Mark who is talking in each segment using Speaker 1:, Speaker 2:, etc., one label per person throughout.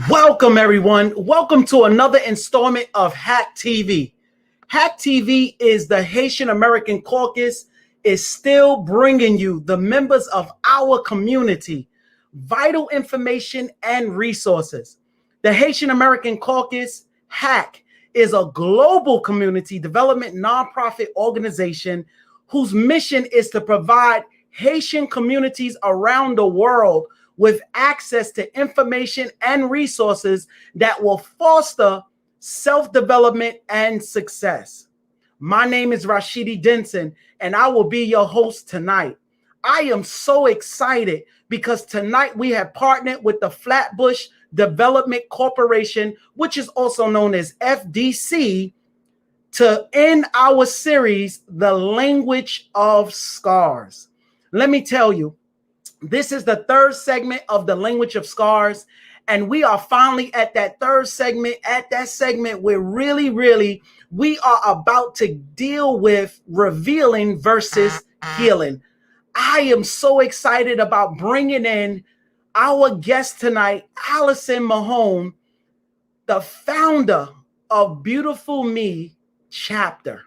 Speaker 1: Welcome, everyone. Welcome to another installment of Hack TV. Hack TV is the Haitian American Caucus is still bringing you the members of our community, vital information and resources. The Haitian American Caucus, HAC, is a global community development nonprofit organization whose mission is to provide Haitian communities around the world with access to information and resources that will foster self-development and success. My name is Rashidi Denson, and I will be your host tonight. I am so excited because tonight we have partnered with the Flatbush Development Corporation, which is also known as FDC, to end our series, The Language of Scars. Let me tell you, this is the third segment of The Language of Scars, and we are finally at that third segment, where really, we are about to deal with revealing versus healing. I am so excited about bringing in our guest tonight, Allison Mahon, the founder of Beautiful Me Chapter.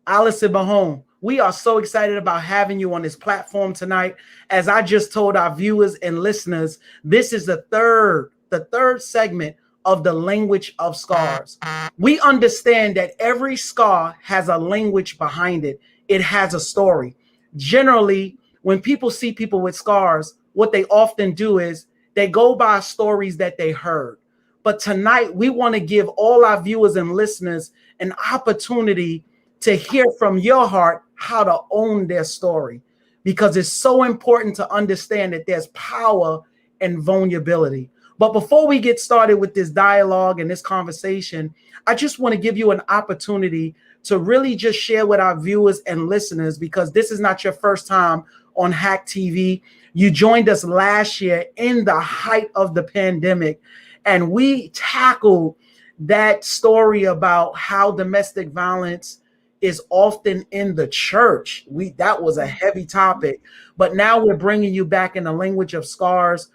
Speaker 1: Allison Mahon, we are so excited about having you on this platform tonight. As I just told our viewers and listeners, this is the third segment of The Language of Scars. We understand that every scar has a language behind it. It has a story. Generally, when people see people with scars, what they often do is they go by stories that they heard. But tonight, we want to give all our viewers and listeners an opportunity to hear from your heart how to own their story, because it's so important to understand that there's power in vulnerability. But before we get started with this dialogue and this conversation, I just want to give you an opportunity to really just share with our viewers and listeners, because this is not your first time on Hack TV. You joined us last year in the height of the pandemic, and we tackled that story about how domestic violence is often in the church. That was a heavy topic, but now we're bringing you back in The Language of Scars.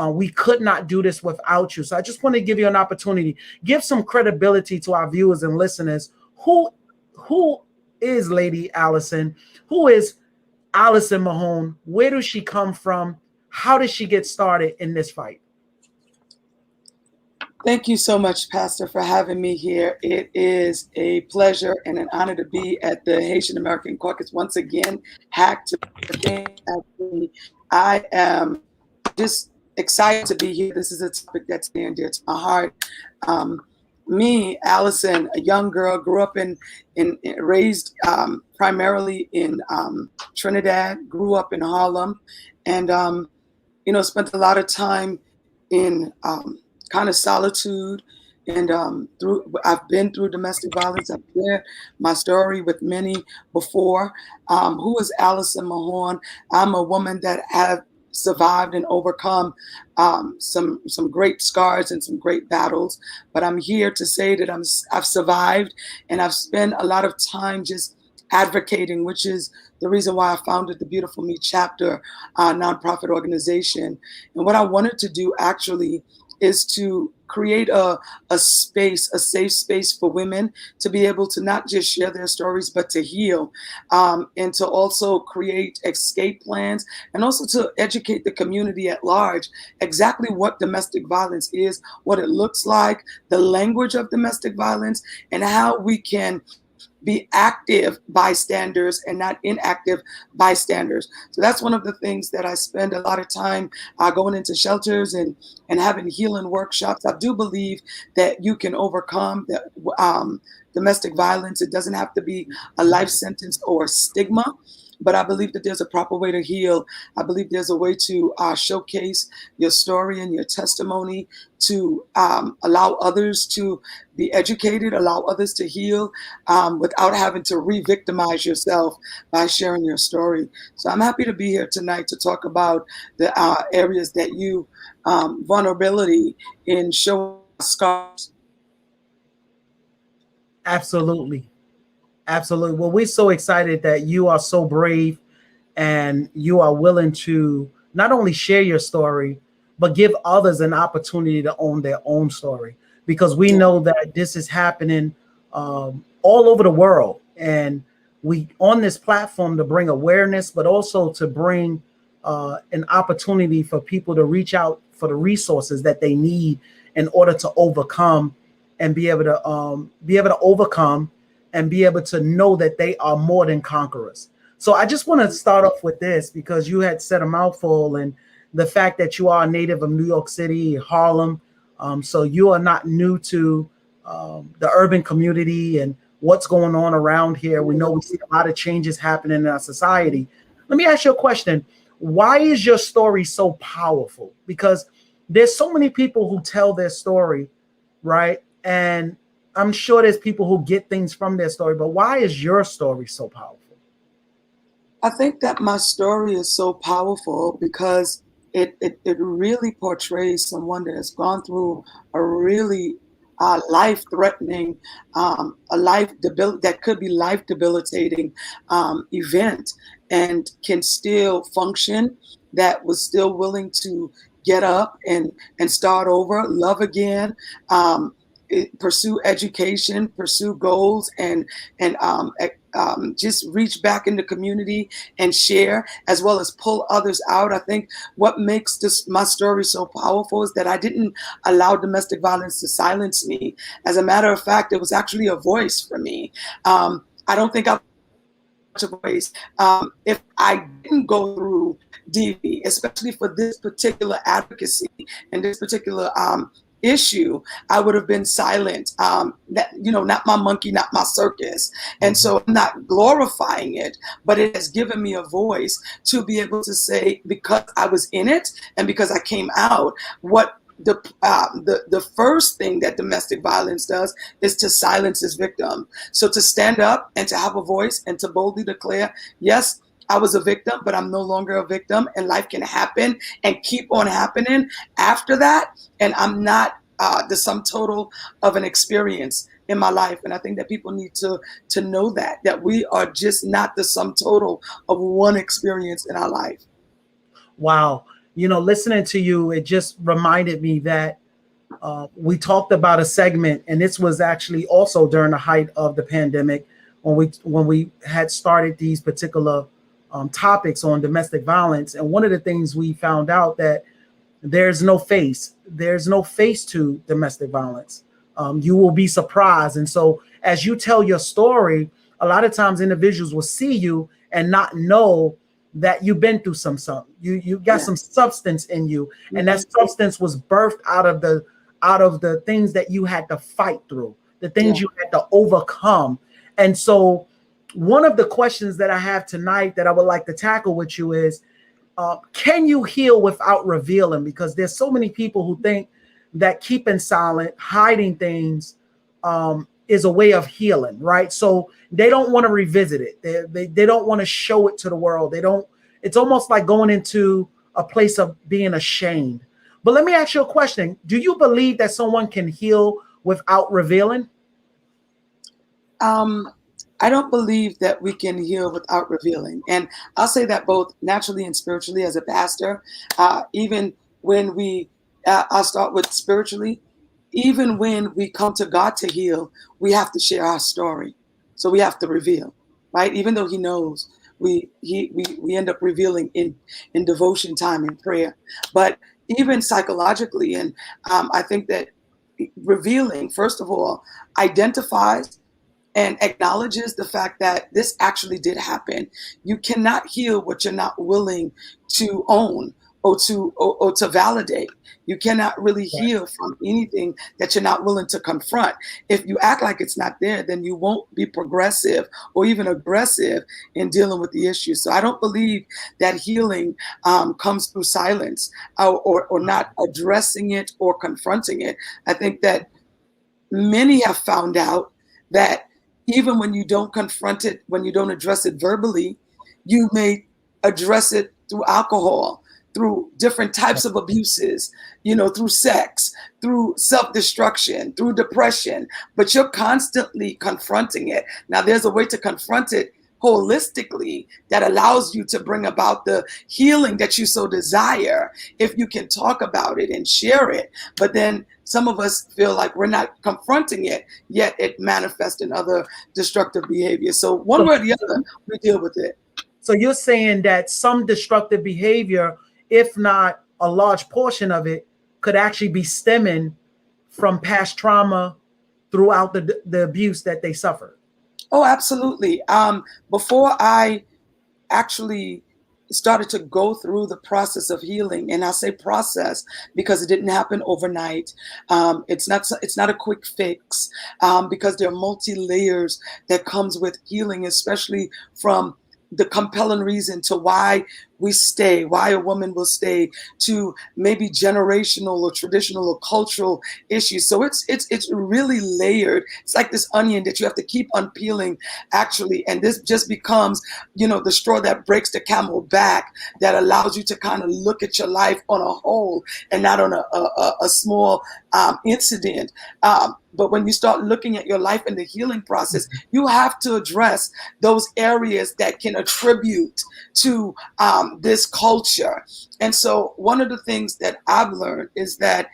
Speaker 1: We could not do this without you. So I just want to give you an opportunity, give some credibility to our viewers and listeners. Who is Lady Allison? Who is Allison Mahon? Where does she come from? How did she get started in this fight?
Speaker 2: Thank you so much, Pastor, for having me here. It is a pleasure and an honor to be at the Haitian American Caucus once again. Hacked. I am just excited to be here. This is a topic that's near and dear to my heart. Me, Allison, a young girl, grew up raised primarily in Trinidad, grew up in Harlem, and spent a lot of time in kind of solitude, and I've been through domestic violence. I've shared my story with many before. Who is Allison Mahon? I'm a woman that have survived and overcome some great scars and some great battles, but I'm here to say that I've survived, and I've spent a lot of time just advocating, which is the reason why I founded the Beautiful Me Chapter nonprofit organization. And what I wanted to do actually is to create a space, a safe space for women to be able to not just share their stories, but to heal, and to also create escape plans, and also to educate the community at large exactly what domestic violence is, what it looks like, the language of domestic violence, and how we can be active bystanders and not inactive bystanders. So that's one of the things that I spend a lot of time going into shelters and having healing workshops. I do believe that you can overcome domestic violence. It doesn't have to be a life sentence or a stigma, but I believe that there's a proper way to heal. I believe there's a way to showcase your story and your testimony, to allow others to be educated, allow others to heal without having to re-victimize yourself by sharing your story. So I'm happy to be here tonight to talk about the areas that you, vulnerability in showing scars.
Speaker 1: Absolutely. Well, we're so excited that you are so brave and you are willing to not only share your story, but give others an opportunity to own their own story. Because we know that this is happening all over the world. And we on this platform to bring awareness, but also to bring an opportunity for people to reach out for the resources that they need in order to overcome and be able to overcome and be able to know that they are more than conquerors. So I just want to start off with this because you had said a mouthful, and the fact that you are a native of New York City, Harlem. So you are not new to the urban community and what's going on around here. We know we see a lot of changes happening in our society. Let me ask you a question. Why is your story so powerful? Because there's so many people who tell their story, right? And I'm sure there's people who get things from their story, but why is your story so powerful?
Speaker 2: I think that my story is so powerful because it really portrays someone that has gone through a really life-threatening, that could be life-debilitating event, and can still function, that was still willing to get up and start over, love again, pursue education, pursue goals, and just reach back in the community and share, as well as pull others out. I think what makes my story so powerful is that I didn't allow domestic violence to silence me. As a matter of fact, it was actually a voice for me. I don't think I a voice. If I didn't go through DV, especially for this particular advocacy and this particular issue, I would have been silent. Not my monkey, not my circus. And so I'm not glorifying it, but it has given me a voice to be able to say, because I was in it and because I came out, what the first thing that domestic violence does is to silence its victim. So to stand up and to have a voice and to boldly declare, yes, I was a victim, but I'm no longer a victim, and life can happen and keep on happening after that. And I'm not the sum total of an experience in my life. And I think that people need to know that we are just not the sum total of one experience in our life.
Speaker 1: Wow. Listening to you, it just reminded me that we talked about a segment, and this was actually also during the height of the pandemic when we had started these particular topics on domestic violence. And one of the things we found out that there's no face to domestic violence. You will be surprised. And so as you tell your story, a lot of times individuals will see you and not know that you've been through something. You got some substance in you, and that substance was birthed out of the things that you had to fight through, the things you had to overcome. And so one of the questions that I have tonight that I would like to tackle with you is, can you heal without revealing? Because there's so many people who think that keeping silent, hiding things is a way of healing, right? So they don't want to revisit it. They don't want to show it to the world. It's almost like going into a place of being ashamed. But let me ask you a question. Do you believe that someone can heal without revealing?
Speaker 2: I don't believe that we can heal without revealing. And I'll say that both naturally and spiritually as a pastor. Even when I'll start with spiritually, even when we come to God to heal, we have to share our story. So we have to reveal, right? Even though he knows, we end up revealing in devotion time and prayer. But even psychologically, and I think that revealing, first of all, identifies and acknowledges the fact that this actually did happen. You cannot heal what you're not willing to own or to validate. You cannot really heal from anything that you're not willing to confront. If you act like it's not there, then you won't be progressive or even aggressive in dealing with the issue. So I don't believe that healing comes through silence or not addressing it or confronting it. I think that many have found out that even when you don't confront it, when you don't address it verbally, you may address it through alcohol, through different types of abuses, through sex, through self-destruction, through depression, but you're constantly confronting it. Now, there's a way to confront it holistically that allows you to bring about the healing that you so desire if you can talk about it and share it. But then some of us feel like we're not confronting it, yet it manifests in other destructive behavior. So one way or the other, we deal with it.
Speaker 1: So you're saying that some destructive behavior, if not a large portion of it, could actually be stemming from past trauma throughout the abuse that they suffered.
Speaker 2: Oh, absolutely. Before I actually started to go through the process of healing, and I say process because it didn't happen overnight. It's not a quick fix, because there are multi layers that comes with healing, especially from the compelling reason to why we stay, why a woman will stay, to maybe generational or traditional or cultural issues. So it's really layered. It's like this onion that you have to keep unpeeling, actually. And this just becomes, the straw that breaks the camel back, that allows you to kind of look at your life on a whole and not on a small incident. But when you start looking at your life in the healing process, you have to address those areas that can attribute to this culture. And so one of the things that I've learned is that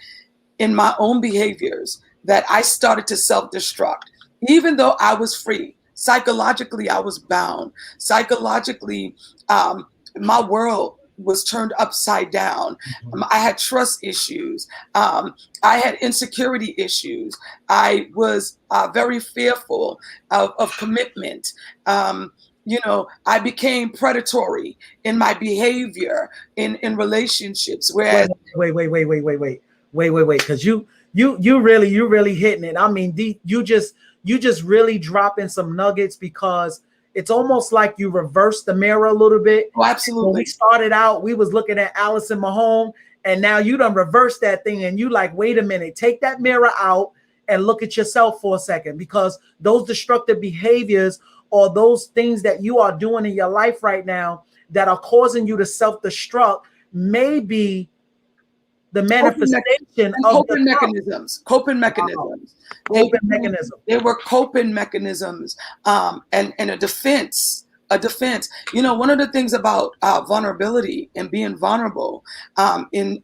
Speaker 2: in my own behaviors, that I started to self-destruct, even though I was free. Psychologically, I was bound. Psychologically, my world was turned upside down. I had trust issues. I had insecurity issues. I was very fearful of commitment. I became predatory in my behavior in relationships. Whereas
Speaker 1: wait, because you really hitting it. I mean, you just really dropping some nuggets, because it's almost like you reversed the mirror a little bit.
Speaker 2: Oh, absolutely.
Speaker 1: When we started out, we was looking at Allison Mahon, and now you done reversed that thing, and you like, wait a minute, take that mirror out and look at yourself for a second, because those destructive behaviors or those things that you are doing in your life right now that are causing you to self-destruct may be the manifestation of
Speaker 2: coping mechanisms. Coping mechanisms. They were coping mechanisms, and a defense. One of the things about vulnerability and being vulnerable in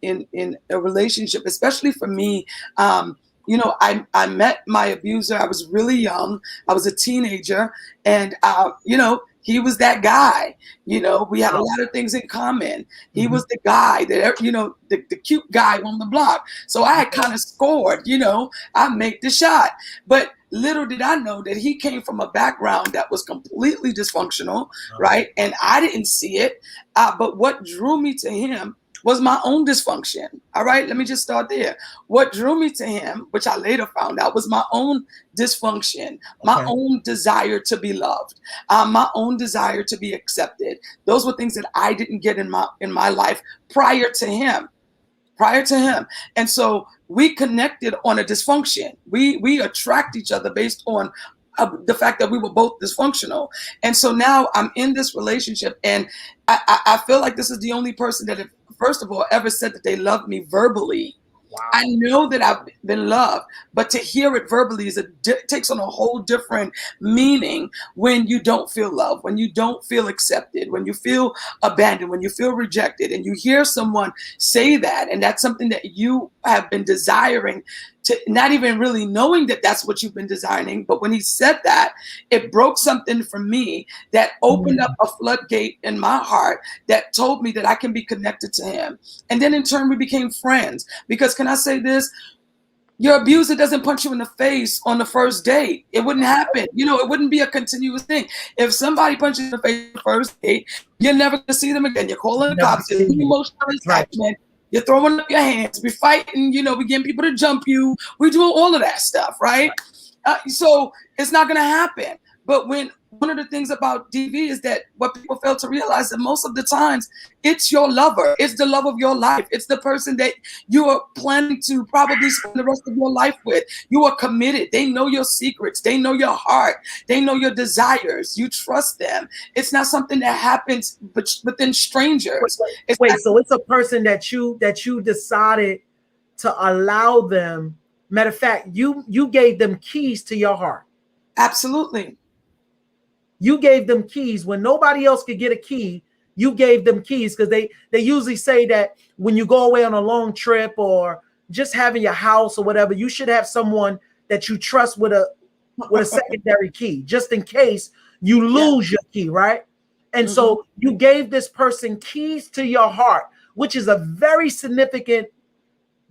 Speaker 2: a relationship, especially for me, I met my abuser. I was really young. I was a teenager, and he was that guy. We had a lot of things in common. He was the guy that, the cute guy on the block. So I had kind of scored, I made the shot. But little did I know that he came from a background that was completely dysfunctional, right? And I didn't see it. But what drew me to him was my own dysfunction. All right, let me just start there. What drew me to him, which I later found out, was my own dysfunction, my own desire to be loved, my own desire to be accepted. Those were things that I didn't get in my life prior to him. And so we connected on a dysfunction. We attract each other based on the fact that we were both dysfunctional. And so now I'm in this relationship, and I feel like this is the only person that, first of all, ever said that they loved me verbally. Wow. I know that I've been loved, but to hear it verbally takes on a whole different meaning when you don't feel loved, when you don't feel accepted, when you feel abandoned, when you feel rejected, and you hear someone say that, and that's something that you have been desiring, to not even really knowing that that's what you've been desiring. But when he said that, it broke something for me that opened up a floodgate in my heart that told me that I can be connected to him. And then in turn, we became friends. Because can I say this? Your abuser doesn't punch you in the face on the first date. It wouldn't happen. It wouldn't be a continuous thing. If somebody punches you in the face on the first date, you're never going to see them again. You're calling the cops. It's emotional attachment. You're throwing up your hands. We're fighting. We're getting people to jump you. We're doing all of that stuff, right? So it's not going to happen. But one of the things about DV is that what people fail to realize that most of the times it's your lover. It's the love of your life. It's the person that you are planning to probably spend the rest of your life with. You are committed. They know your secrets. They know your heart. They know your desires. You trust them. It's not something that happens within strangers.
Speaker 1: So it's a person that you decided to allow them. Matter of fact, you gave them keys to your heart.
Speaker 2: Absolutely.
Speaker 1: You gave them keys when nobody else could get a key. You gave them keys because they usually say that when you go away on a long trip or just having your house or whatever, you should have someone that you trust with a secondary key, just in case you lose your key, right? And so you gave this person keys to your heart, which is a very significant,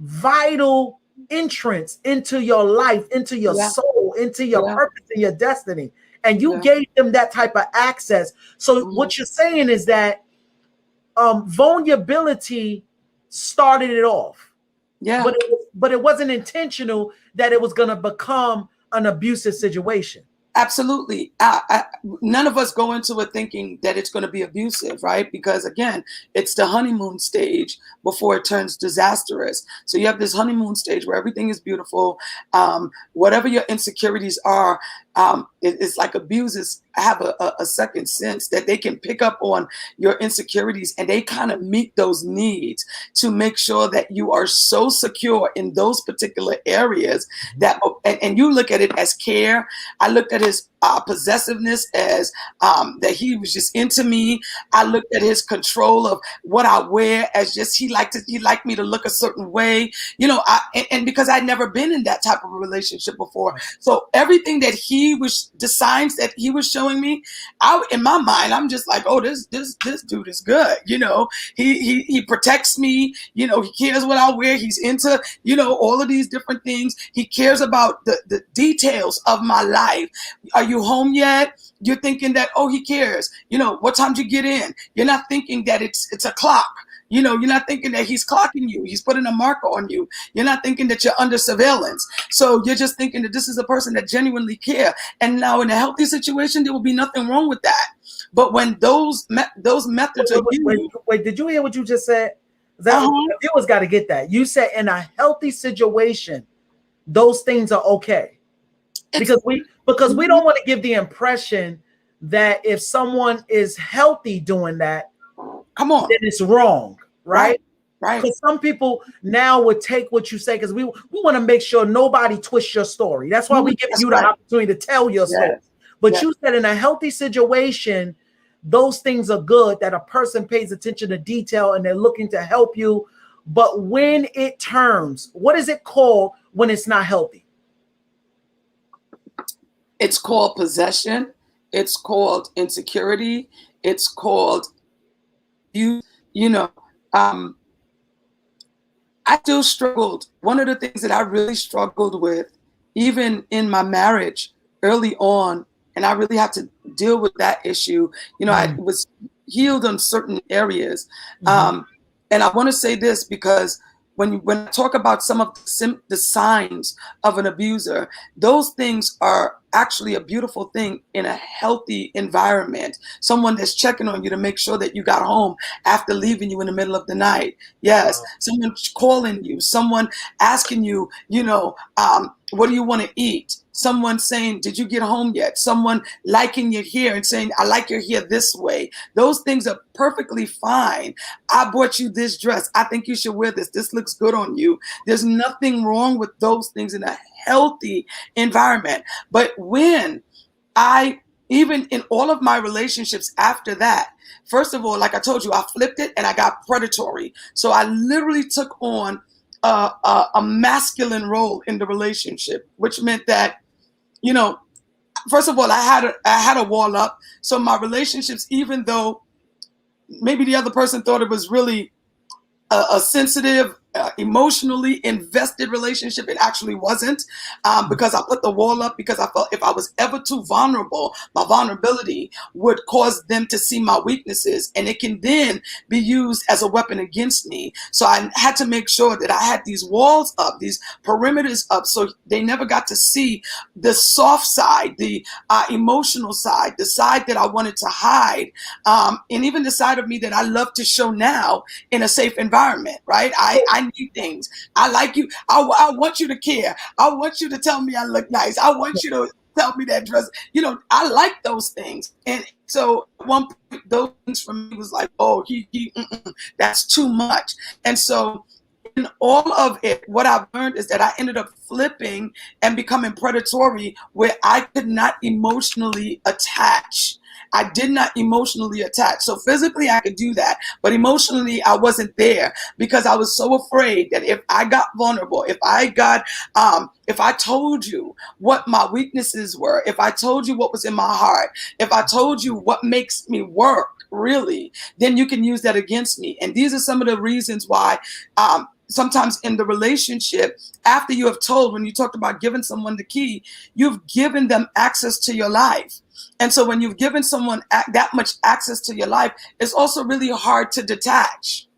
Speaker 1: vital entrance into your life, into your soul, into your purpose and your destiny. And you gave them that type of access. So what you're saying is that vulnerability started it off.
Speaker 2: Yeah.
Speaker 1: But it wasn't intentional that it was going to become an abusive situation.
Speaker 2: Absolutely. None of us go into it thinking that it's going to be abusive, right? Because again, it's the honeymoon stage before it turns disastrous. So you have this honeymoon stage where everything is beautiful. Whatever your insecurities are, it's like abusers have a second sense that they can pick up on your insecurities, and they kind of meet those needs to make sure that you are so secure in those particular areas that, and you look at it as care. I looked at his possessiveness as that he was just into me. I looked at his control of what I wear as just he liked me to look a certain way, you know. And because I'd never been in that type of a relationship before, so everything that the signs that he was showing me, in my mind, I'm just like, oh, this dude is good, you know. He protects me, you know. He cares what I wear. He's into, you know, all of these different things. He cares about the details of my life. Are you home yet? You're thinking that, oh, he cares. You know, what time did you get in? You're not thinking that it's a clock. You know, you're not thinking that he's clocking you. He's putting a marker on you. You're not thinking that you're under surveillance. So you're just thinking that this is a person that genuinely care. And now in a healthy situation, there will be nothing wrong with that. But when those methods are used.
Speaker 1: Wait, did you hear what you just said? Viewers got to get that. You said in a healthy situation, those things are okay. Because we don't want to give the impression that if someone is healthy doing that,
Speaker 2: come on,
Speaker 1: then it's wrong, right?
Speaker 2: Right.
Speaker 1: Because some people now would take what you say, because we want to make sure nobody twists your story. That's why we give you the opportunity to tell your story. But you said in a healthy situation, those things are good, that a person pays attention to detail and they're looking to help you. But when it turns, what is it called when it's not healthy?
Speaker 2: It's called possession. It's called insecurity. It's called you know. I still struggled. One of the things that I really struggled with, even in my marriage early on, and I really had to deal with that issue. You know, I was healed in certain areas. And I want to say this because when I talk about some of the signs of an abuser, those things are actually a beautiful thing in a healthy environment. Someone that's checking on you to make sure that you got home after leaving you in the middle of the night. Yes. Wow. Someone calling you, someone asking you, you know, what do you want to eat? Someone saying, did you get home yet? Someone liking your hair and saying, I like your hair this way. Those things are perfectly fine. I bought you this dress. I think you should wear this. This looks good on you. There's nothing wrong with those things in a healthy environment. But when even in all of my relationships after that, first of all, like I told you, I flipped it and I got predatory. So I literally took on a masculine role in the relationship, which meant that, you know, first of all, I had a wall up. So my relationships, even though maybe the other person thought it was really a sensitive, emotionally invested relationship, it actually wasn't, because I put the wall up because I felt if I was ever too vulnerable, my vulnerability would cause them to see my weaknesses, and it can then be used as a weapon against me. So I had to make sure that I had these walls up, these perimeters up, so they never got to see the soft side, the emotional side, the side that I wanted to hide, and even the side of me that I love to show now in a safe environment, right? I need things. I like you. I want you to care. I want you to tell me I look nice. I want you to tell me that dress. You know, I like those things. And so at one point, those things for me was like, oh, that's too much. And so in all of it, what I've learned is that I ended up flipping and becoming predatory, where I could not emotionally attach I did not emotionally attach. So physically I could do that, but emotionally I wasn't there because I was so afraid that if I got vulnerable, if I told you what my weaknesses were, if I told you what was in my heart, if I told you what makes me work really, then you can use that against me. And these are some of the reasons why sometimes in the relationship, after you have told, when you talked about giving someone the key, you've given them access to your life. And so when you've given someone that much access to your life, it's also really hard to detach.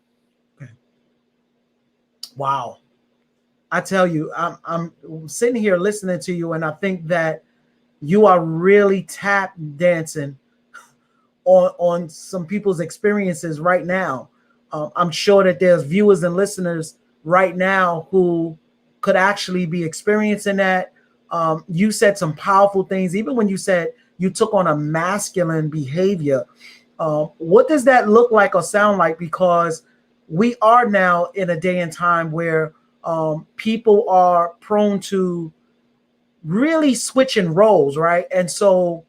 Speaker 1: Wow. I tell you, I'm sitting here listening to you, and I think that you are really tap dancing on some people's experiences right now. I'm sure that there's viewers and listeners right now who could actually be experiencing that. You said some powerful things, even when you said you took on a masculine behavior. What does that look like or sound like? Because we are now in a day and time where people are prone to really switching roles, right? And so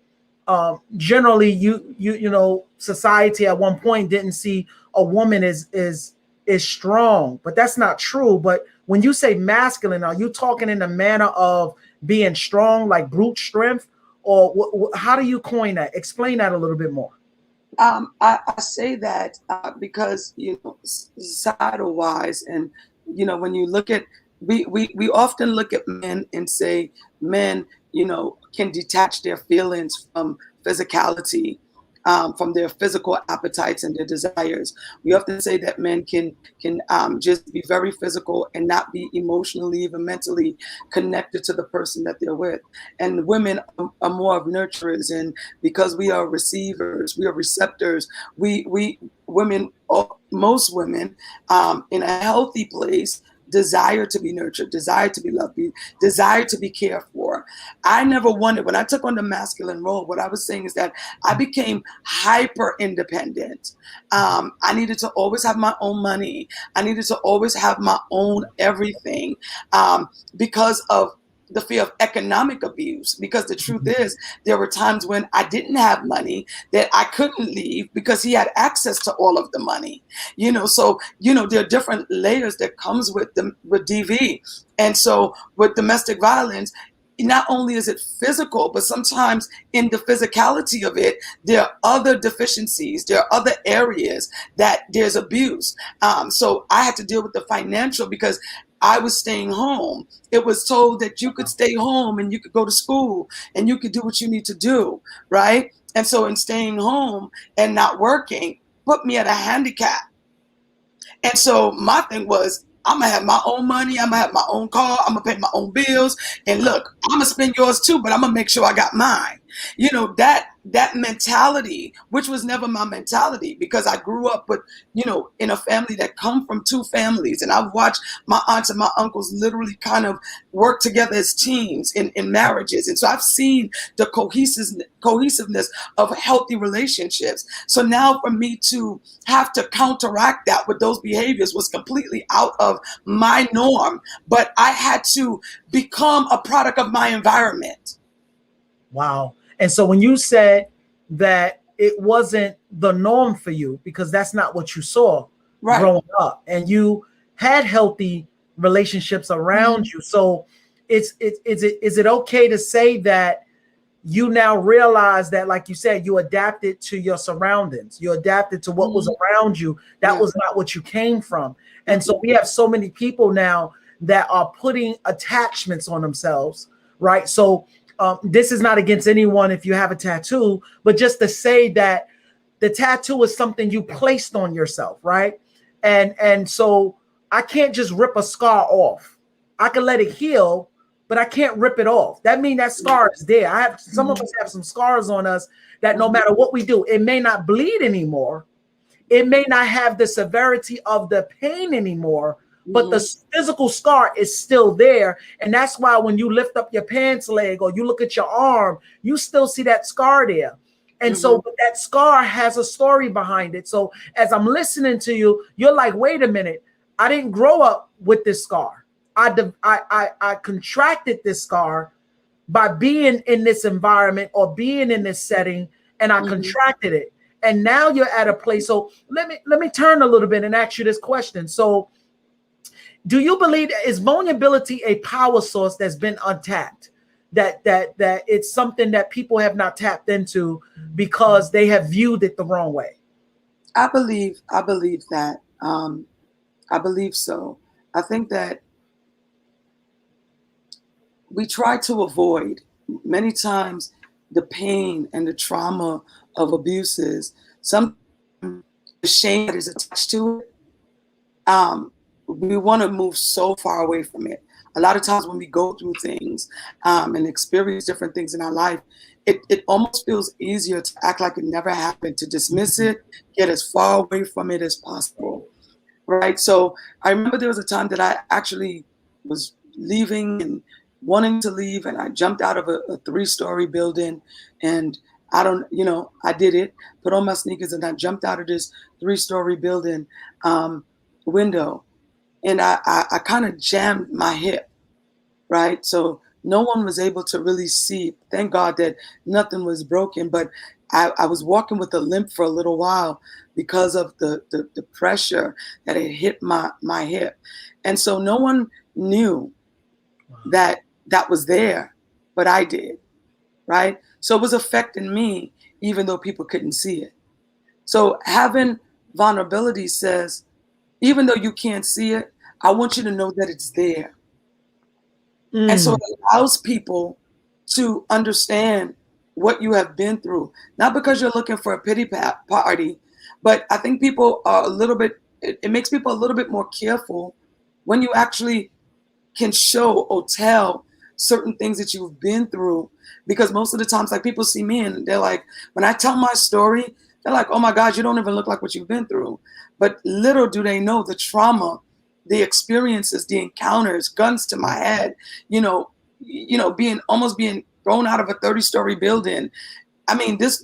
Speaker 1: generally, you know, society at one point didn't see a woman is strong, but that's not true. But when you say masculine, are you talking in the manner of being strong, like brute strength, or how do you coin that? Explain that a little bit more.
Speaker 2: I say that because, you know, societal wise, and, you know, when you look at, we often look at men and say men, you know, can detach their feelings from physicality, from their physical appetites and their desires. We often say that men can just be very physical and not be emotionally, even mentally connected to the person that they're with. And women are more of nurturers, and because we are receivers, we are receptors. We women, most women, in a healthy place, desire to be nurtured, desire to be loved, desire to be cared for. I never wanted, when I took on the masculine role, what I was saying is that I became hyper independent. I needed to always have my own money. I needed to always have my own everything, because of the fear of economic abuse. Because the truth is, there were times when I didn't have money that I couldn't leave because he had access to all of the money. You know, so, you know, there are different layers that comes with DV. And so with domestic violence, not only is it physical, but sometimes in the physicality of it, there are other deficiencies, there are other areas that there's abuse. So I had to deal with the financial because I was staying home. It was told that you could stay home and you could go to school and you could do what you need to do, right? And so in staying home and not working put me at a handicap. And so my thing was, I'm gonna have my own money. I'm gonna have my own car. I'm gonna pay my own bills. And look, I'm gonna spend yours too, but I'm gonna make sure I got mine. You know, that mentality, which was never my mentality, because I grew up with, you know, in a family that come from two families, and I've watched my aunts and my uncles literally kind of work together as teams in marriages, and so I've seen the cohesiveness of healthy relationships. So now for me to have to counteract that with those behaviors was completely out of my norm, but I had to become a product of my environment.
Speaker 1: Wow. And so when you said that it wasn't the norm for you because that's not what you saw
Speaker 2: Right.
Speaker 1: growing up, and you had healthy relationships around you. So is it okay to say that you now realize that, like you said, you adapted to your surroundings, you adapted to what was around you, that was not what you came from. And so we have so many people now that are putting attachments on themselves, right? So this is not against anyone if you have a tattoo, but just to say that the tattoo is something you placed on yourself, right? And so I can't just rip a scar off. I can let it heal, but I can't rip it off. That means that scar is there. I have some of us have some scars on us that no matter what we do, it may not bleed anymore. It may not have the severity of the pain anymore, but the physical scar is still there. And that's why when you lift up your pants leg or you look at your arm, you still see that scar there. And so but that scar has a story behind it. So as I'm listening to you, you're like, wait a minute, I didn't grow up with this scar. I contracted this scar by being in this environment or being in this setting. and I contracted it. And now you're at a place. So let me turn a little bit and ask you this question. So do you believe, is vulnerability a power source that's been untapped? That it's something that people have not tapped into because they have viewed it the wrong way?
Speaker 2: I believe that. I believe so. I think that we try to avoid many times the pain and the trauma of abuses. Some the shame that is attached to it. We want to move so far away from it. A lot of times when we go through things and experience different things in our life, it almost feels easier to act like it never happened, to dismiss it, get as far away from it as possible. Right. So I remember there was a time that I actually was leaving and wanting to leave, and I jumped out of a 3-story building, and I did it, put on my sneakers, and I jumped out of this 3-story building window, and I kind of jammed my hip. Right. So no one was able to really see. Thank God that nothing was broken, but I was walking with a limp for a little while because of the pressure that had hit my hip. And so no one knew that was there, but I did. Right. So it was affecting me, even though people couldn't see it. So having vulnerability says, even though you can't see it, I want you to know that it's there. And so it allows people to understand what you have been through, not because you're looking for a pity party, but I think people are a little bit, it makes people a little bit more careful when you actually can show or tell certain things that you've been through. Because most of the times, like, people see me and they're like, when I tell my story, they're like, oh my God, you don't even look like what you've been through. But little do they know the trauma, the experiences, the encounters, guns to my head, being thrown out of a 30-story building. I mean, this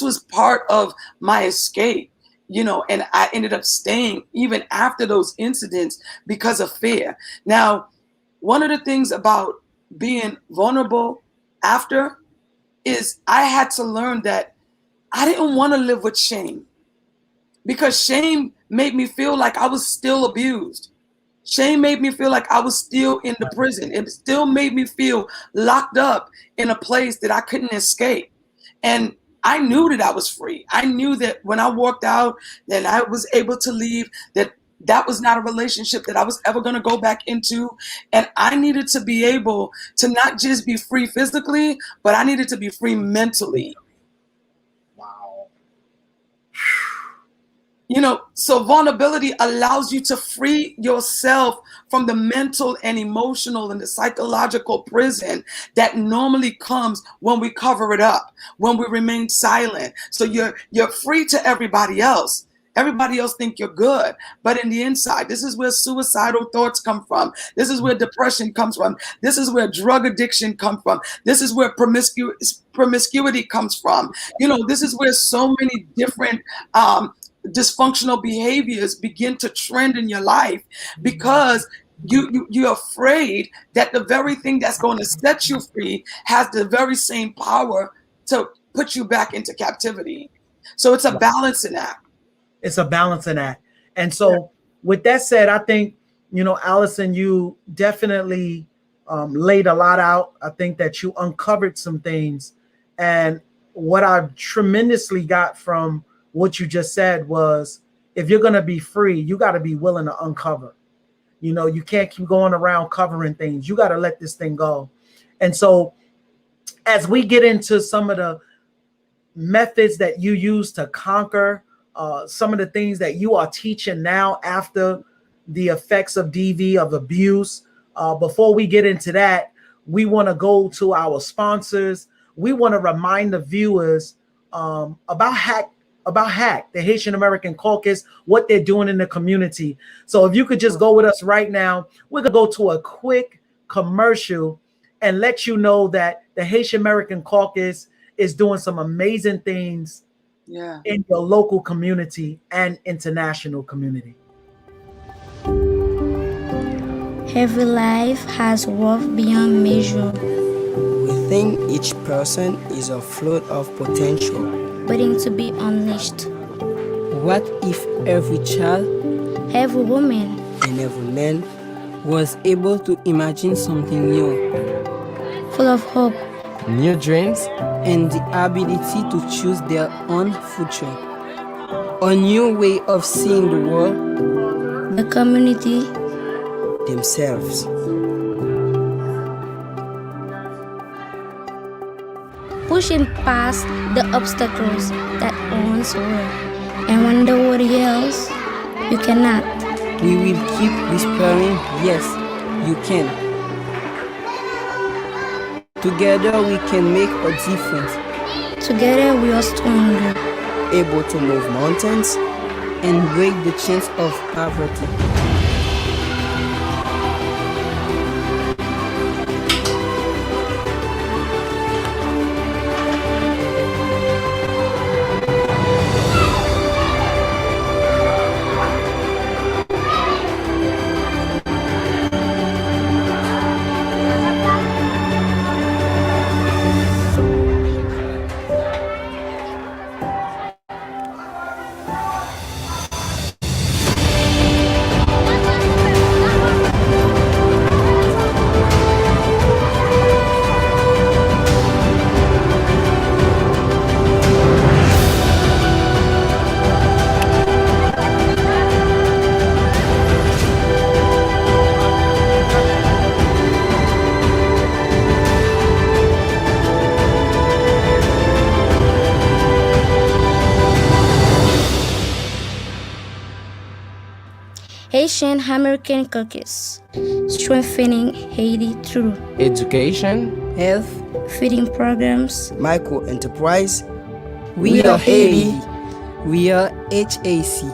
Speaker 2: was part of my escape, and I ended up staying even after those incidents because of fear. Now, one of the things about being vulnerable after is I had to learn that I didn't want to live with shame, because shame made me feel like I was still abused. Shame made me feel like I was still in the prison. It still made me feel locked up in a place that I couldn't escape. And I knew that I was free. I knew that when I walked out, that I was able to leave, that was not a relationship that I was ever going to go back into. And I needed to be able to not just be free physically, but I needed to be free mentally. So vulnerability allows you to free yourself from the mental and emotional and the psychological prison that normally comes when we cover it up, when we remain silent. So you're free to everybody else. Everybody else think you're good, but in the inside, this is where suicidal thoughts come from. This is where depression comes from. This is where drug addiction comes from. This is where promiscuity comes from. This is where so many different dysfunctional behaviors begin to trend in your life, because you're afraid that the very thing that's going to set you free has the very same power to put you back into captivity. So it's a balancing act.
Speaker 1: It's a balancing act. And so with that said, I think, Allison, you definitely laid a lot out. I think that you uncovered some things. And what I tremendously got from what you just said was, if you're going to be free, you got to be willing to uncover. You can't keep going around covering things. You got to let this thing go. And so as we get into some of the methods that you use to conquer, some of the things that you are teaching now after the effects of DV, of abuse, before we get into that, we want to go to our sponsors. We want to remind the viewers about HAC, the Haitian American Caucus, what they're doing in the community. So if you could just go with us right now, we're going to go to a quick commercial and let you know that the Haitian American Caucus is doing some amazing things in your local community and international community.
Speaker 3: Every life has worth beyond measure.
Speaker 4: Within each person is a flood of potential.
Speaker 3: waiting to be unleashed.
Speaker 4: What if every child
Speaker 3: Every woman
Speaker 4: and every man was able to imagine something new,
Speaker 3: full of hope,
Speaker 5: New dreams?
Speaker 4: and the ability to choose their own future? A new way of seeing the world,
Speaker 3: the community,
Speaker 4: themselves.
Speaker 3: pushing past the obstacles that once were. And when the world yells, you cannot.
Speaker 4: We will keep whispering, yes, you can. Together we can make a difference,
Speaker 3: Together we are stronger.
Speaker 4: able to move mountains and break the chains of poverty.
Speaker 3: Haitian American Caucus, strengthening Haiti through
Speaker 5: Education?
Speaker 4: Health,
Speaker 3: feeding programs.
Speaker 4: micro enterprise. We are Haiti. We are HAC.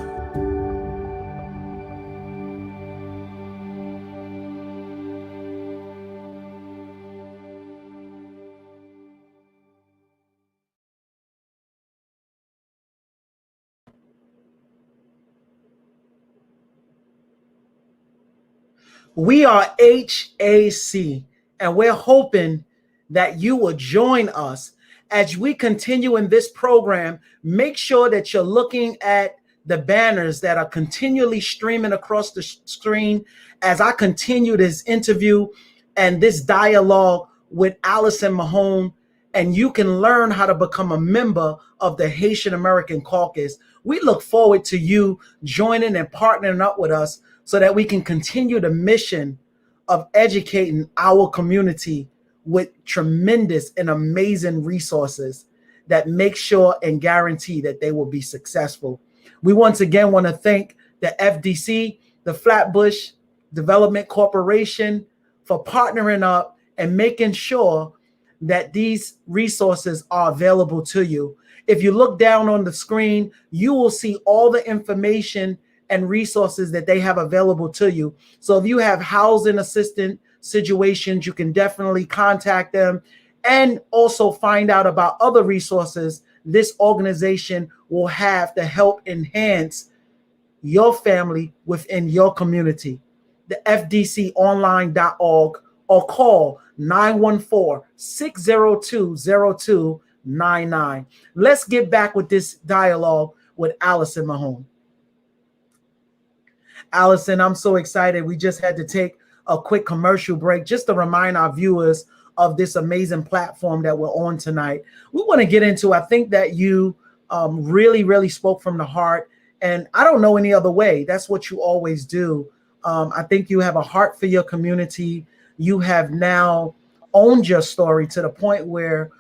Speaker 1: We are HAC, and we're hoping that you will join us as we continue in this program. Make sure that you're looking at the banners that are continually streaming across the screen as I continue this interview and this dialogue with Allison Mahon, and you can learn how to become a member of the Haitian American Caucus. We look forward to you joining and partnering up with us so that we can continue the mission of educating our community with tremendous and amazing resources that make sure and guarantee that they will be successful. We once again want to thank the FDC, the Flatbush Development Corporation, for partnering up and making sure that these resources are available to you. If you look down on the screen, you will see all the information and resources that they have available to you. So if you have housing assistance situations, you can definitely contact them and also find out about other resources this organization will have to help enhance your family within your community. The fdconline.org or call 914-602-0299. Let's get back with this dialogue with Allison Mahon. Allison, I'm so excited. We just had to take a quick commercial break just to remind our viewers of this amazing platform that we're on tonight. We want to get into, I think that you really spoke from the heart, and I don't know any other way. That's what you always do. I think you have a heart for your community. You have now owned your story to the point where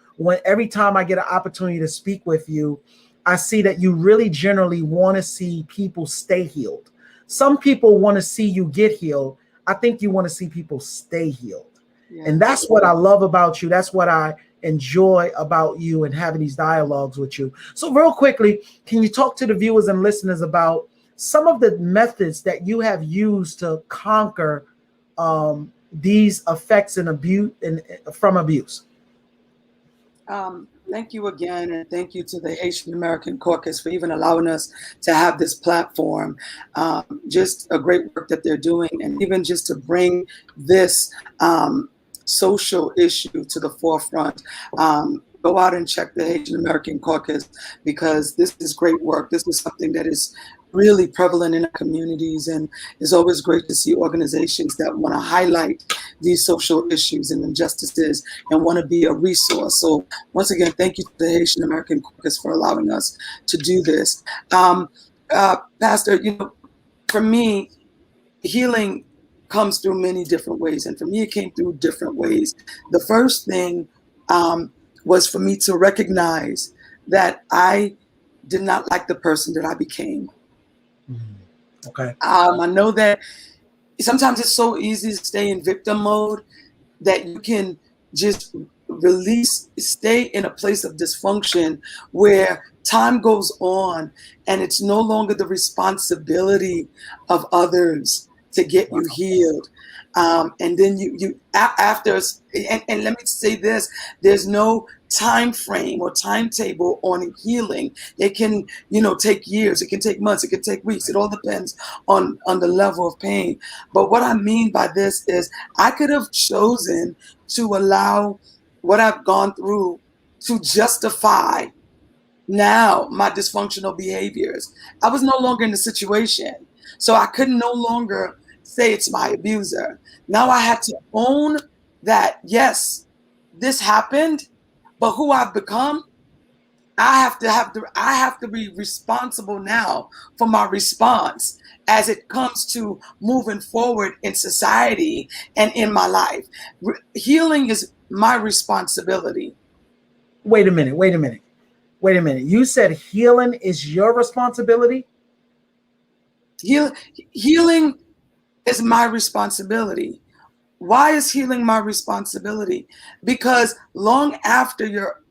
Speaker 1: every time I get an opportunity to speak with you, I see that you really generally want to see people stay healed. Some people want to see you get healed. I think you want to see people stay healed.
Speaker 2: Yeah.
Speaker 1: And that's what I love about you. That's what I enjoy about you and having these dialogues with you. So real quickly, can you talk to the viewers and listeners about some of the methods that you have used to conquer these effects and abuse from abuse?
Speaker 2: Thank you again, and thank you to the Haitian American Caucus for even allowing us to have this platform. Just a great work that they're doing, and even just to bring this social issue to the forefront. go out and check the Haitian American Caucus, because this is great work. This is something that is really prevalent in our communities, and it's always great to see organizations that want to highlight these social issues and injustices and want to be a resource. So once again, thank you to the Haitian American Caucus for allowing us to do this. Pastor, for me, healing comes through many different ways, and for me, it came through different ways. The first thing was for me to recognize that I did not like the person that I became.
Speaker 1: Okay.
Speaker 2: I know that sometimes it's so easy to stay in victim mode that you can just stay in a place of dysfunction where time goes on and it's no longer the responsibility of others to get you healed. And then after, and let me say this, there's no time frame or timetable on healing. It can, take years, it can take months, it can take weeks. It all depends on the level of pain. But what I mean by this is I could have chosen to allow what I've gone through to justify now my dysfunctional behaviors. I was no longer in the situation, so I could no longer say it's my abuser. Now I had to own that, yes, this happened, but who I've become, I have to be responsible now for my response as it comes to moving forward in society and in my life. Healing is my responsibility.
Speaker 1: Wait a minute. You said healing is your responsibility?
Speaker 2: Healing is my responsibility. Why is healing my responsibility? Because long after you're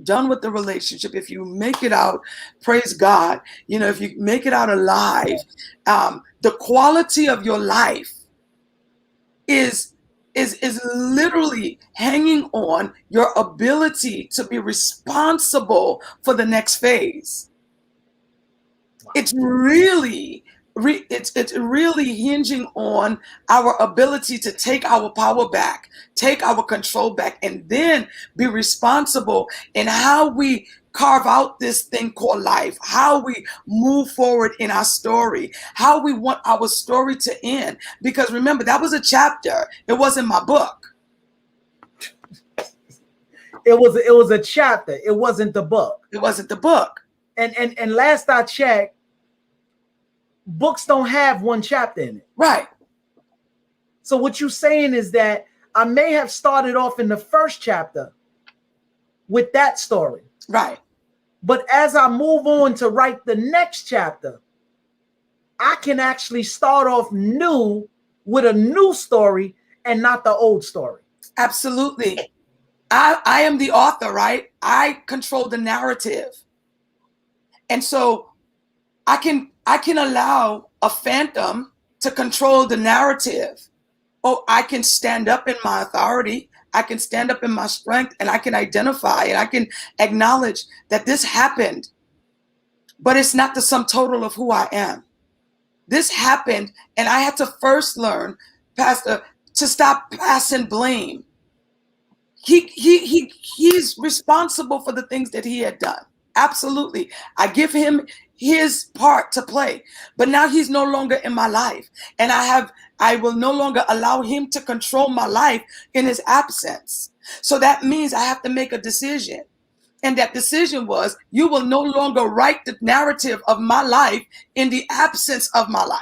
Speaker 2: done with the relationship, if you make it out, praise God, if you make it out alive, the quality of your life is literally hanging on your ability to be responsible for the next phase. Wow. It's really hinging on our ability to take our power back, take our control back, and then be responsible in how we carve out this thing called life, how we move forward in our story, how we want our story to end. Because remember, that was a chapter. It wasn't my book.
Speaker 1: It was a chapter. It wasn't the book.
Speaker 2: It wasn't the book.
Speaker 1: And last I checked, books don't have one chapter in it.
Speaker 2: Right.
Speaker 1: So what you're saying is that I may have started off in the first chapter with that story.
Speaker 2: Right.
Speaker 1: But as I move on to write the next chapter, I can actually start off new with a new story and not the old story.
Speaker 2: Absolutely. I am the author, right? I control the narrative. And so I can allow a phantom to control the narrative. Oh, I can stand up in my authority. I can stand up in my strength, and I can identify and I can acknowledge that this happened, but it's not the sum total of who I am. This happened, and I had to first learn, Pastor, to stop passing blame. He's responsible for the things that he had done. Absolutely. I give him his part to play, but now he's no longer in my life, and I will no longer allow him to control my life in his absence. So that means I have to make a decision. And that decision was, you will no longer write the narrative of my life in the absence of my life.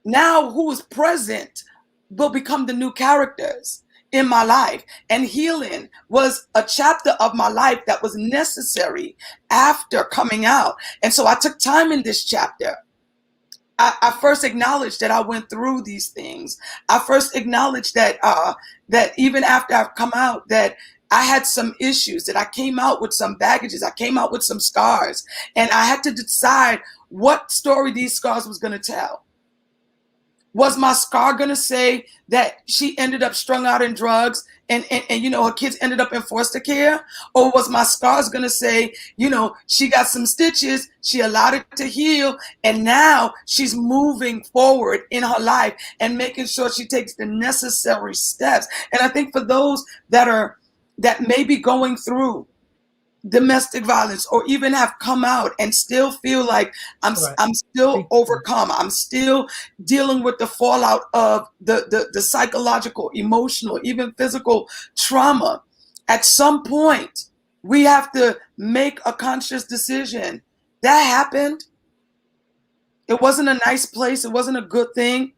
Speaker 2: Now who is present will become the new characters in my life. And healing was a chapter of my life that was necessary after coming out. And so I took time in this chapter. I first acknowledged that I went through these things. I first acknowledged that that even after I've come out, that I had some issues, that I came out with some baggages, I came out with some scars, and I had to decide what story these scars was going to tell. Was my scar going to say that she ended up strung out in drugs and her kids ended up in foster care? Or was my scars going to say, she got some stitches, she allowed it to heal, and now she's moving forward in her life and making sure she takes the necessary steps? And I think for those that are that may be going through domestic violence or even have come out and still feel like I'm still overcome. I'm still dealing with the fallout of the psychological, emotional, even physical trauma. At some point, we have to make a conscious decision. That happened. It wasn't a nice place. It wasn't a good thing.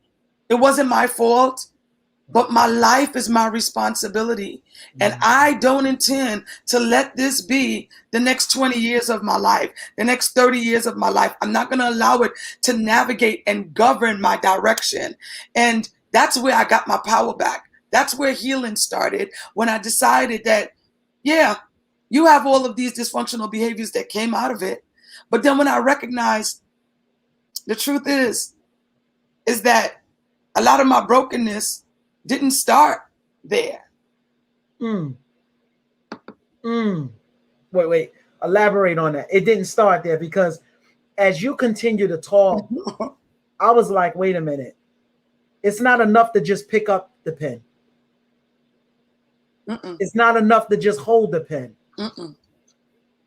Speaker 2: It wasn't my fault. But my life is my responsibility. And I don't intend to let this be the next 20 years of my life, the next 30 years of my life. I'm not going to allow it to navigate and govern my direction. And that's where I got my power back. That's where healing started, when I decided that, yeah, you have all of these dysfunctional behaviors that came out of it. But then when I recognized the truth is that a lot of my brokenness didn't start there.
Speaker 1: Wait. Elaborate on that. It didn't start there, because as you continue to talk, I was like, wait a minute. It's not enough to just pick up the pen. It's not enough to just hold the pen.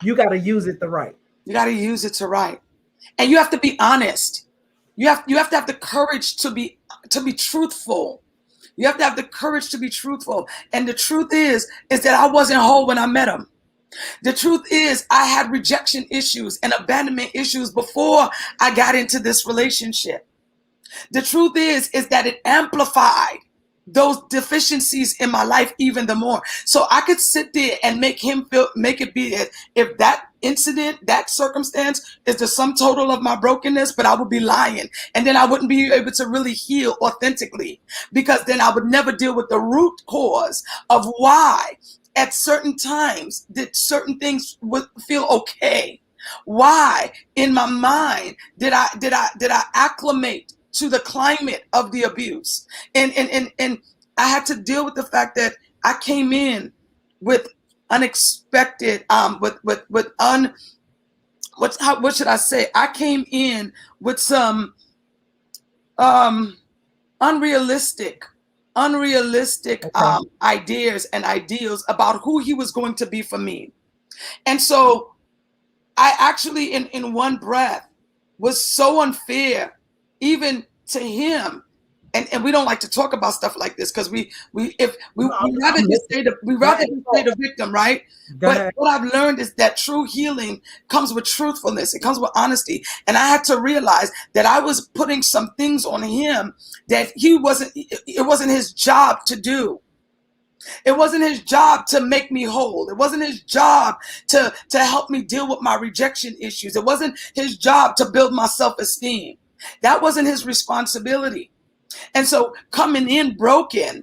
Speaker 1: You got to use it to write.
Speaker 2: You got to use it to write. And you have to be honest. You have to have the courage to be truthful. You have to have the courage to be truthful. And the truth is that I wasn't whole when I met him. The truth is I had rejection issues and abandonment issues before I got into this relationship. The truth is that it amplified those deficiencies in my life even the more. So I could sit there and make it be as if that incident, that circumstance is the sum total of my brokenness, but I would be lying. And then I wouldn't be able to really heal authentically, because then I would never deal with the root cause of why at certain times did certain things would feel okay. Why in my mind did I acclimate to the climate of the abuse? And I had to deal with the fact that I came in with unexpected, what should I say? I came in with some unrealistic ideas and ideals about who he was going to be for me. And so I actually in one breath was so unfair even to him. And we don't like to talk about stuff like this, because we rather just say the victim, right? But what I've learned is that true healing comes with truthfulness. It comes with honesty. And I had to realize that I was putting some things on him that it wasn't his job to do. It wasn't his job to make me whole. It wasn't his job to help me deal with my rejection issues. It wasn't his job to build my self-esteem. That wasn't his responsibility. And so coming in broken,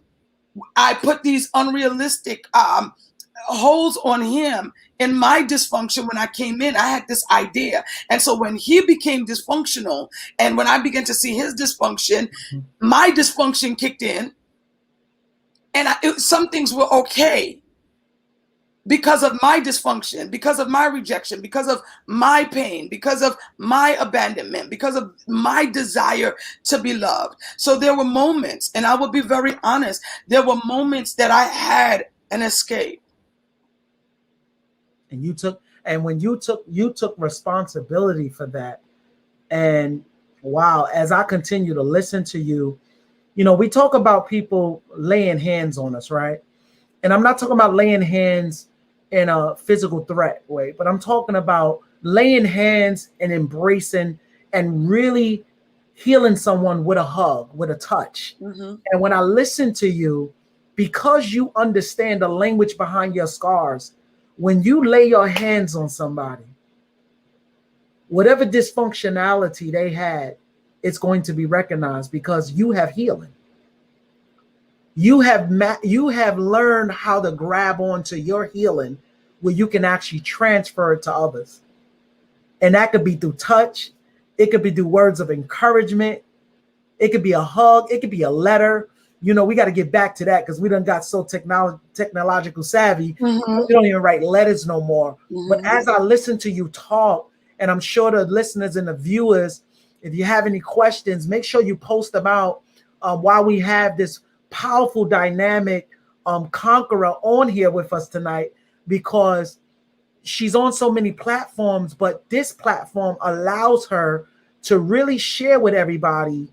Speaker 2: I put these unrealistic holes on him in my dysfunction. When I came in, I had this idea. And so when he became dysfunctional, and when I began to see his dysfunction, my dysfunction kicked in. And some things were okay because of my dysfunction, because of my rejection, because of my pain, because of my abandonment, because of my desire to be loved. So there were moments, and I will be very honest, there were moments that I had an escape.
Speaker 1: And when you took responsibility for that. And wow, as I continue to listen to you, we talk about people laying hands on us, right? And I'm not talking about laying hands in a physical threat way, but I'm talking about laying hands and embracing and really healing someone with a hug, with a touch. And when I listen to you, because you understand the language behind your scars, when you lay your hands on somebody, whatever dysfunctionality they had, it's going to be recognized, because you have healing. You have learned how to grab onto your healing where you can actually transfer it to others. And that could be through touch. It could be through words of encouragement. It could be a hug. It could be a letter. We got to get back to that, because we done got so technological savvy. We don't even write letters no more. But as I listen to you talk, and I'm sure the listeners and the viewers, if you have any questions, make sure you post them out while we have this powerful dynamic conqueror on here with us tonight because she's on so many platforms, but this platform allows her to really share with everybody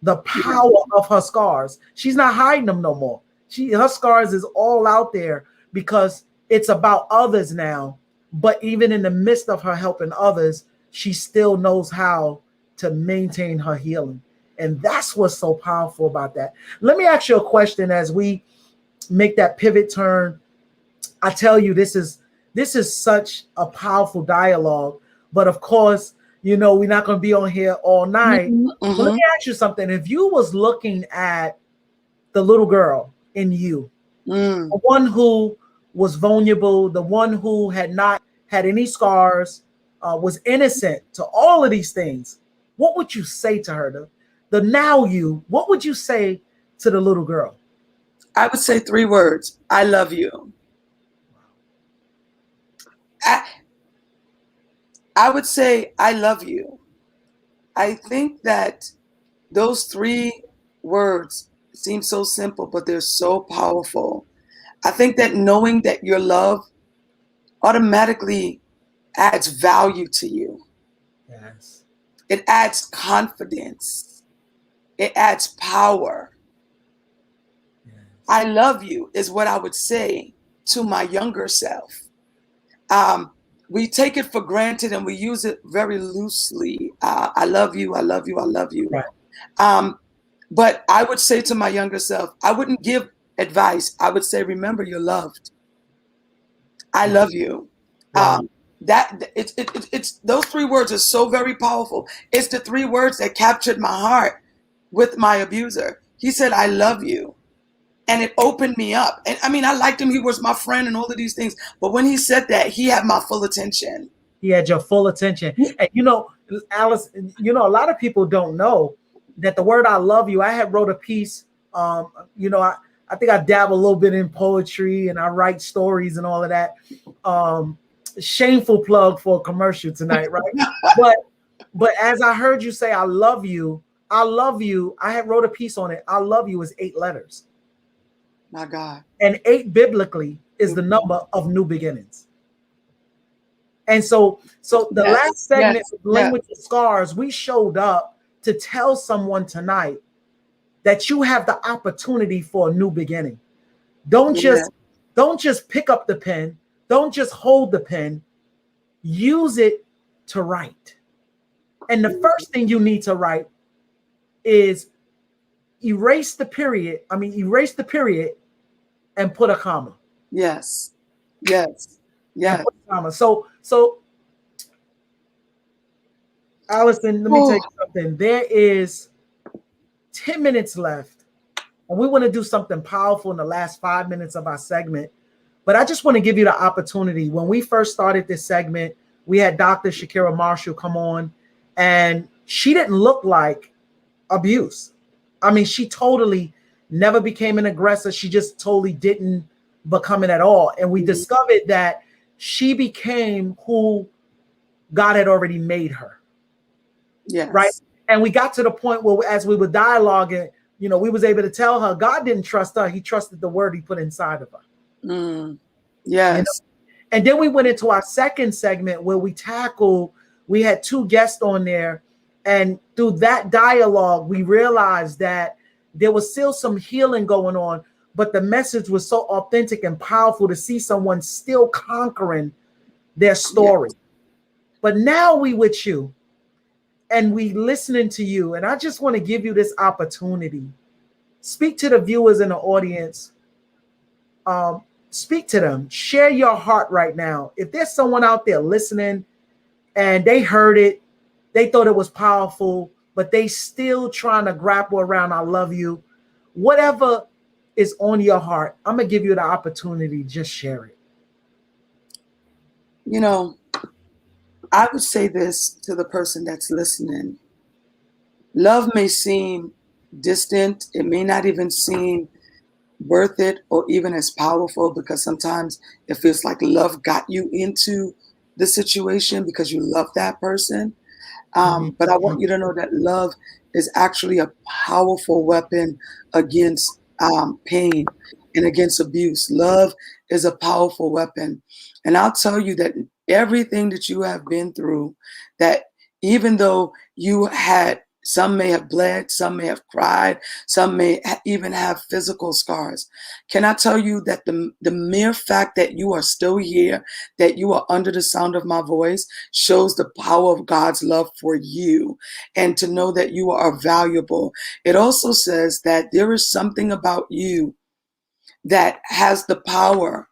Speaker 1: the power of her scars. She's not hiding them no more. Her scars is all out there because it's about others now. But even in the midst of her helping others, she still knows how to maintain her healing. And that's what's so powerful about that. Let me ask you a question as we make that pivot turn. I tell you, this is such a powerful dialogue. But of course, we're not going to be on here all night.
Speaker 2: Mm-hmm.
Speaker 1: But let me ask you something. If you was looking at the little girl in you, the one who was vulnerable, the one who had not had any scars, was innocent to all of these things, what would you say to her? The now you, what would you say to the little girl?
Speaker 2: I would say 3 words. I love you. I would say, I love you. I think that those 3 words seem so simple, but they're so powerful. I think that knowing that you're loved automatically adds value to you.
Speaker 1: Yes.
Speaker 2: It adds confidence. It adds power.
Speaker 1: Yes.
Speaker 2: I love you is what I would say to my younger self. We take it for granted and we use it very loosely. I love you, I love you, I love you.
Speaker 1: Right.
Speaker 2: But I would say to my younger self, I wouldn't give advice. I would say, remember, you're loved. I love you.
Speaker 1: Wow.
Speaker 2: It's those 3 words are so very powerful. It's the 3 words that captured my heart with my abuser. He said, I love you. And it opened me up. And I mean, I liked him. He was my friend and all of these things. But when he said that, he had my full attention.
Speaker 1: He had your full attention. And Alice, a lot of people don't know that the word I love you, I had wrote a piece. I think I dabble a little bit in poetry and I write stories and all of that. Shameful plug for a commercial tonight, right? but as I heard you say, I love you, I had wrote a piece on it. I love you is 8 letters.
Speaker 2: My God.
Speaker 1: And 8 biblically is the number of new beginnings. And so the last segment of Language of Scars, we showed up to tell someone tonight that you have the opportunity for a new beginning. Don't just pick up the pen. Don't just hold the pen. Use it to write. And the first thing you need to write is erase the period and put a comma.
Speaker 2: Yes.
Speaker 1: Comma. So Allison, let me tell you something. There is 10 minutes left, and we want to do something powerful in the last 5 minutes of our segment. But I just want to give you the opportunity. When we first started this segment, we had Dr. Shakira Marshall come on, and she didn't look like abuse. I mean, she totally never became an aggressor. She just totally didn't become it at all. And we discovered that she became who God had already made her.
Speaker 2: Yes.
Speaker 1: Right. And we got to the point where as we were dialoguing, we was able to tell her God didn't trust her. He trusted the word he put inside of her.
Speaker 2: Yes.
Speaker 1: And then we went into our second segment where we had 2 guests on there. And through that dialogue, we realized that there was still some healing going on, but the message was so authentic and powerful to see someone still conquering their story. Yeah. But now we with you and we listening to you. And I just want to give you this opportunity. Speak to the viewers in the audience. Speak to them. Share your heart right now. If there's someone out there listening and they heard it, they thought it was powerful, but they still trying to grapple around I love you. Whatever is on your heart, I'm going to give you the opportunity. Just share it.
Speaker 2: I would say this to the person that's listening. Love may seem distant. It may not even seem worth it or even as powerful, because sometimes it feels like love got you into the situation because you love that person. But I want you to know that love is actually a powerful weapon against pain. and against abuse. Love is a powerful weapon. And I'll tell you that everything that you have been through, that even though you had, some may have bled, some may have cried, some may even have physical scars. Can I tell you that the mere fact that you are still here, that you are under the sound of my voice, shows the power of God's love for you, and to know that you are valuable. It also says that there is something about you that has the power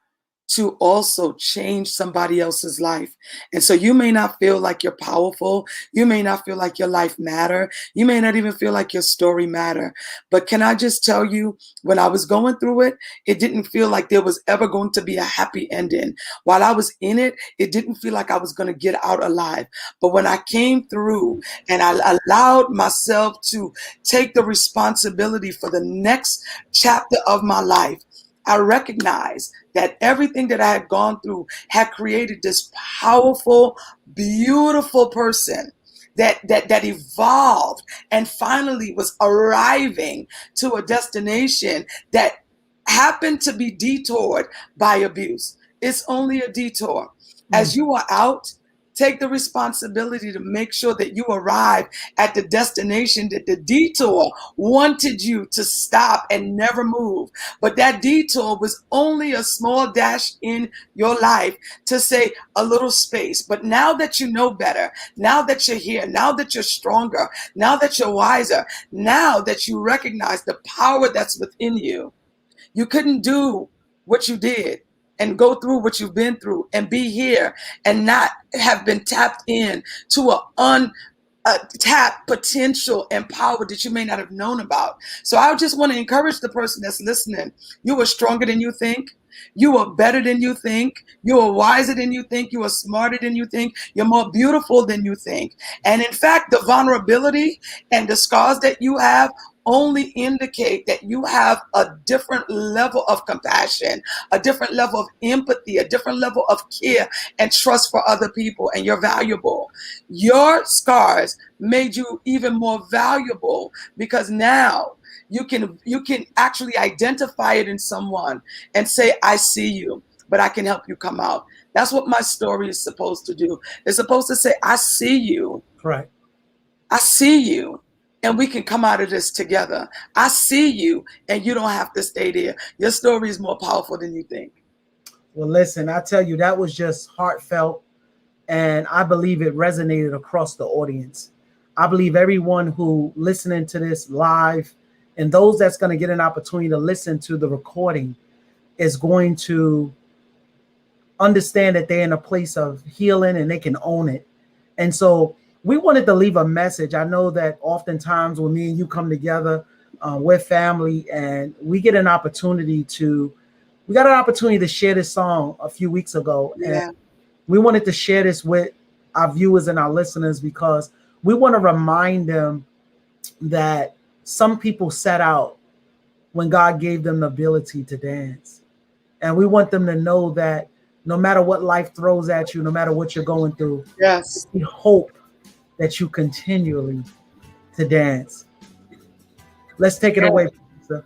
Speaker 2: to also change somebody else's life. And so you may not feel like you're powerful. You may not feel like your life matter. You may not even feel like your story matter. But can I just tell you, when I was going through it, it didn't feel like there was ever going to be a happy ending. While I was in it, it didn't feel like I was going to get out alive. But when I came through and I allowed myself to take the responsibility for the next chapter of my life, I recognized that everything that I had gone through had created this powerful, beautiful person that evolved and finally was arriving to a destination that happened to be detoured by abuse. It's only a detour. As you are out, take the responsibility to make sure that you arrive at the destination that the detour wanted you to stop and never move. But that detour was only a small dash in your life to say a little space. But now that you know better, now that you're here, now that you're stronger, now that you're wiser, now that you recognize the power that's within you, you couldn't do what you did and go through what you've been through and be here and not have been tapped in to a untapped potential and power that you may not have known about. So I just want to encourage the person that's listening. You are stronger than you think. You are better than you think. You are wiser than you think. You are smarter than you think. You're more beautiful than you think. And in fact, the vulnerability and the scars that you have only indicate that you have a different level of compassion, a different level of empathy, a different level of care and trust for other people, and you're valuable. Your scars made you even more valuable because now you can actually identify it in someone and say, I see you, but I can help you come out. That's what my story is supposed to do. It's supposed to say, I see you.
Speaker 1: Right.
Speaker 2: I see you. And we can come out of this together. I see you, and you don't have to stay there. Your story is more powerful than you think.
Speaker 1: Well, listen, I tell you, that was just heartfelt, and I believe it resonated across the audience. I believe everyone who listening to this live and those that's going to get an opportunity to listen to the recording is going to understand that they're in a place of healing and they can own it. And so we wanted to leave a message. I know that oftentimes when me and you come together, we're family, and we get an opportunity we got an opportunity to share this song a few weeks ago.
Speaker 2: Yeah.
Speaker 1: And we wanted to share this with our viewers and our listeners because we want to remind them that some people set out when God gave them the ability to dance. And we want them to know that no matter what life throws at you, no matter what you're going through,
Speaker 2: Yes.
Speaker 1: we hope that you continually to dance. Let's take it away. Lisa.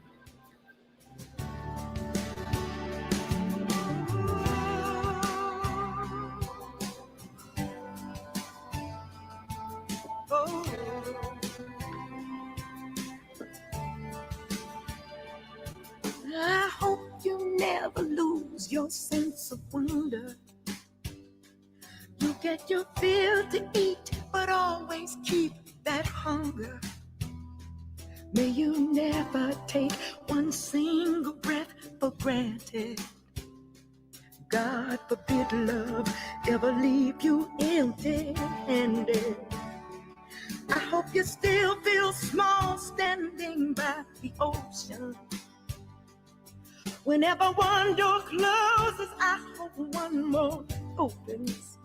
Speaker 6: I hope you never lose your sense of wonder. You get your fill to eat, but always keep that hunger. May you never take one single breath for granted. God forbid love ever leave you empty-handed. I hope you still feel small standing by the ocean. Whenever one door closes, I hope one more opens.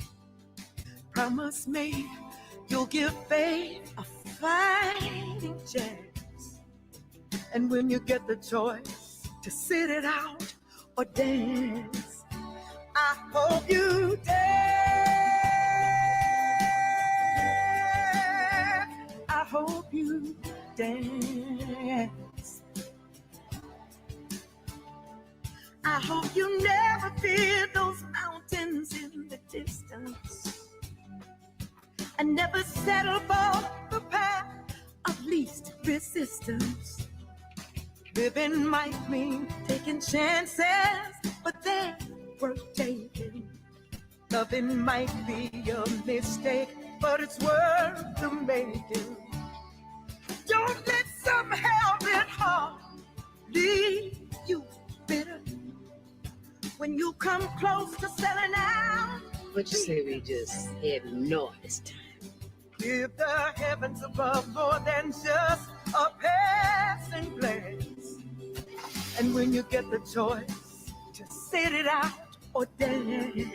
Speaker 6: Promise me you'll give faith a fighting chance. And when you get the choice to sit it out or dance, I hope you dance. I hope you dance. I hope you never fear those mountains in the distance, and never settle for the path of least resistance. Living might mean taking chances, but they're worth taking. Loving might be a mistake, but it's worth the making. Don't let some habit heart leave you bitter. When you come close to selling out,
Speaker 7: What you say we just head north this time?
Speaker 6: give the heavens above more than just a passing glance. And when you get the choice, just sit it out or dance.